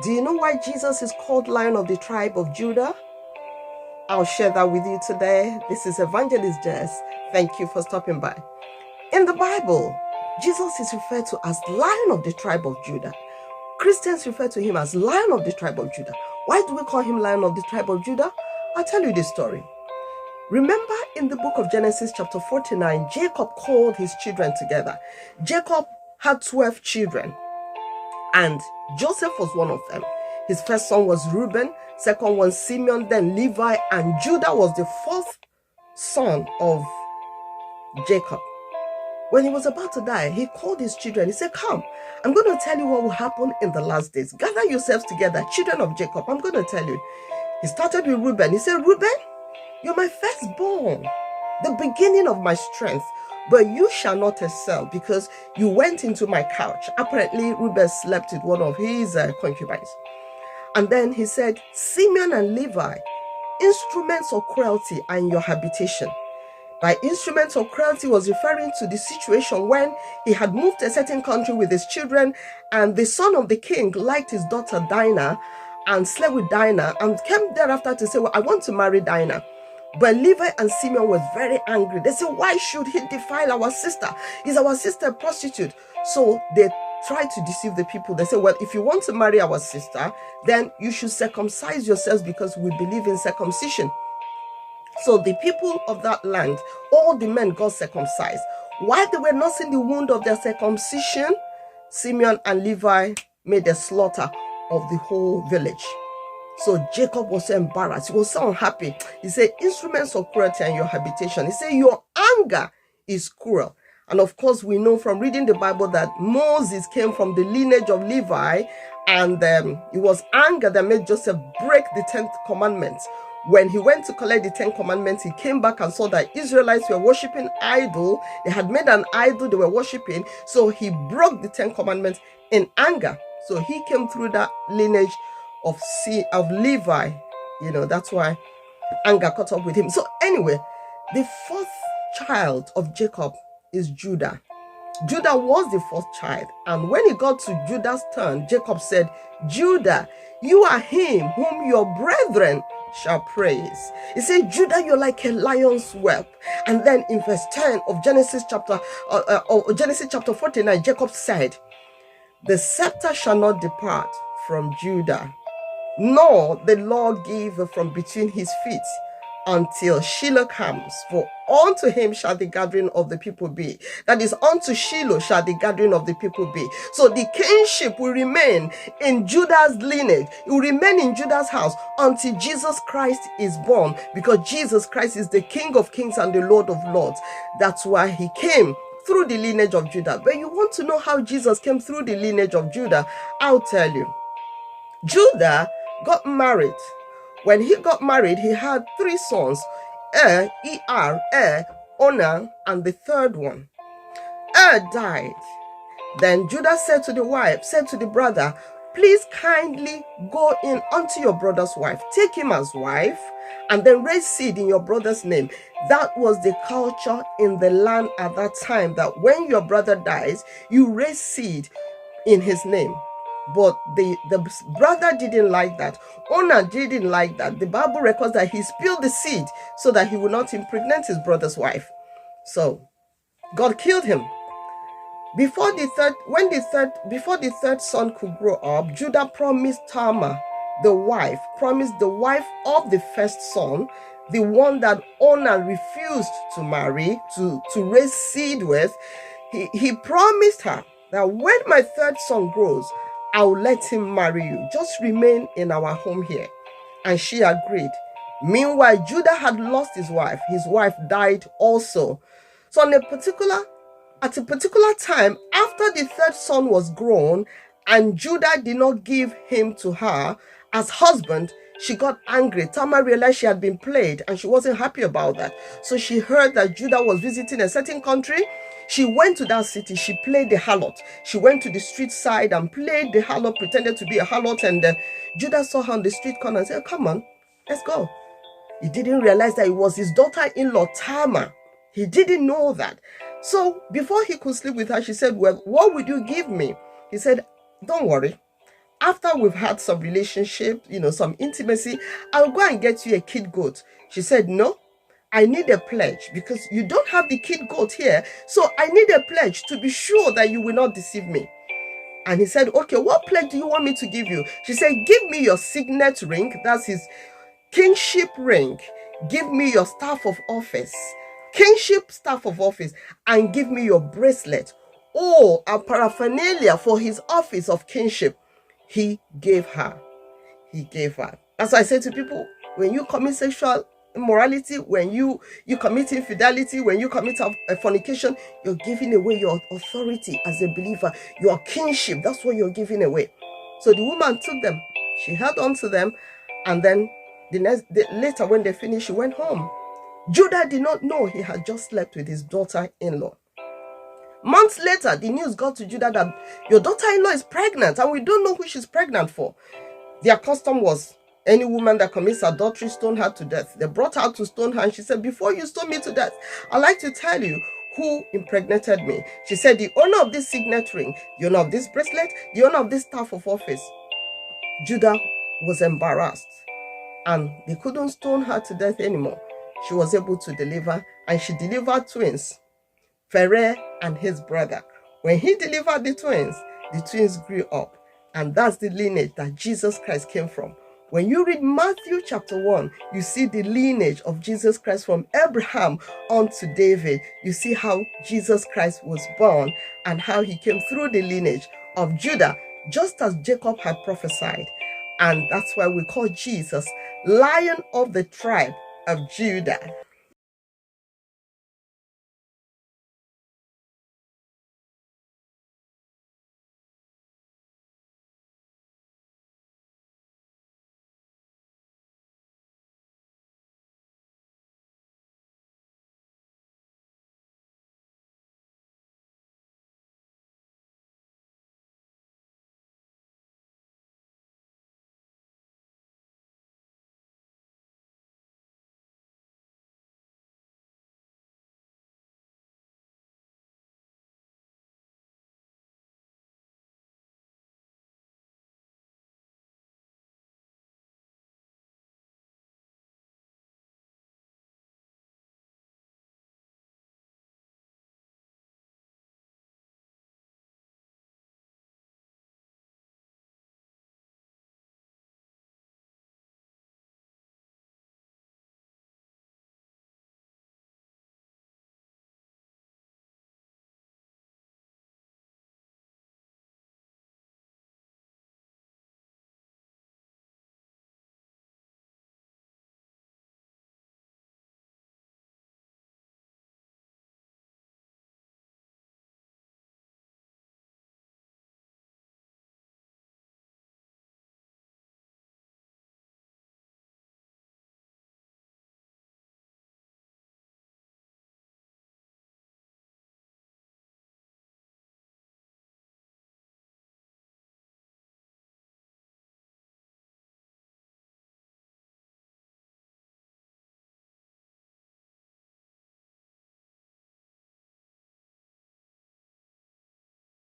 Do you know why Jesus is called Lion of the tribe of Judah? I'll share that with you today. This is Evangelist Jess. Thank you for stopping by. In the Bible, Jesus is referred to as Lion of the tribe of Judah. Christians refer to him as Lion of the tribe of Judah. Why do we call him Lion of the tribe of Judah? I'll tell you this story. Remember in the book of Genesis chapter 49, Jacob called his children together. Jacob had 12 children, and Joseph was one of them. His first son was Reuben, second one Simeon, then Levi, and Judah was the fourth son of Jacob. When he was about to die, he called his children. He said, come, I'm going to tell you what will happen in the last days. Gather yourselves together, children of Jacob. I'm going to tell you. He started with Reuben. He said, Reuben, you're my firstborn, the beginning of my strength. But you shall not excel because you went into my couch. Apparently, Reuben slept with one of his concubines. And then he said, Simeon and Levi, instruments of cruelty are in your habitation. By instruments of cruelty was referring to the situation when he had moved to a certain country with his children, and the son of the king liked his daughter Dinah and slept with Dinah and came thereafter to say, well, I want to marry Dinah. But Levi and Simeon was very angry. They said, why should he defile our sister? Is our sister a prostitute? So they tried to deceive the people. They said, well, if you want to marry our sister, then you should circumcise yourselves because we believe in circumcision. So the people of that land, all the men got circumcised. While they were nursing the wound of their circumcision, Simeon and Levi made a slaughter of the whole village. So Jacob was so embarrassed. He was so unhappy. He said, instruments of cruelty are in your habitation. He said, your anger is cruel. And of course, we know from reading the Bible that Moses came from the lineage of Levi, and it was anger that made Joseph break the 10th commandment. When he went to collect the 10 commandments, he came back and saw that Israelites were worshiping idol. They had made an idol they were worshiping. So he broke the 10 commandments in anger. So he came through that lineage of Levi. You know, that's why anger caught up with him. So anyway, the fourth child of Jacob is Judah. Judah was the fourth child. And when it got to Judah's turn, Jacob said, Judah, you are him whom your brethren shall praise. He said, Judah, you're like a lion's whelp. And then in verse 10 of Genesis chapter 49, Jacob said, the scepter shall not depart from Judah, nor the law give from between his feet, until Shiloh comes, for unto him shall the gathering of the people be. That is, unto Shiloh shall the gathering of the people be. So the kingship will remain in Judah's lineage. It will remain in Judah's house until Jesus Christ is born, because Jesus Christ is the King of kings and the Lord of lords. That's why he came through the lineage of Judah. But you want to know how Jesus came through the lineage of Judah? I'll tell you. Judah got married. When he got married, he had 3 sons, Onan, and the third one. Died. Then Judah said to the brother, please kindly go in unto your brother's wife, take him as wife, and then raise seed in your brother's name. That was the culture in the land at that time, that when your brother dies, you raise seed in his name. But the brother didn't like that. Onan didn't like that. The Bible records that he spilled the seed so that he would not impregnate his brother's wife. So God killed him. Before the third son could grow up, Judah promised Tamar, the wife of the first son, the one that Onan refused to marry, to raise seed with. He promised her that when my third son grows, I'll let him marry you. Just remain in our home here. And she agreed. Meanwhile, Judah had lost his wife. His wife died also. So at a particular time, after the third son was grown, and Judah did not give him to her as husband, she got angry. Tamar realized she had been played, and she wasn't happy about that. So she heard that Judah was visiting a certain country. She went to that city. She played the harlot. She went to the street side and played the harlot, pretended to be a harlot. And Judah saw her on the street corner and said, come on, let's go. He didn't realize that it was his daughter-in-law, Tamar. He didn't know that. So before he could sleep with her, she said, well, what would you give me? He said, don't worry. After we've had some relationship, some intimacy, I'll go and get you a kid goat. She said, no, I need a pledge because you don't have the kid goat here. So I need a pledge to be sure that you will not deceive me. And he said, okay, what pledge do you want me to give you? She said, give me your signet ring. That's his kingship ring. Give me your staff of office, kingship staff of office, and give me your bracelet. Oh, a paraphernalia for his office of kingship. He gave her. He gave her. As I say to people, when you commit sexual immorality, when you commit infidelity, when you commit a fornication, you're giving away your authority as a believer, your kingship. That's what you're giving away. So the woman took them. She held on to them, and then later when they finished, she went home. Judah did not know he had just slept with his daughter-in-law. Months later, the news got to Judah that your daughter-in-law is pregnant, and we don't know who she's pregnant for. Their custom was any woman that commits adultery, stone her to death. They brought her to stone her, and she said, before you stone me to death, I'd like to tell you who impregnated me. She said, the owner of this signet ring, the owner of this bracelet, the owner of this staff of office. Judah was embarrassed, and they couldn't stone her to death anymore. She was able to deliver, and she delivered twins, Pharaoh and his brother. When he delivered the twins grew up. And that's the lineage that Jesus Christ came from. When you read Matthew chapter 1, you see the lineage of Jesus Christ from Abraham unto David. You see how Jesus Christ was born and how he came through the lineage of Judah, just as Jacob had prophesied. And that's why we call Jesus Lion of the tribe of Judah.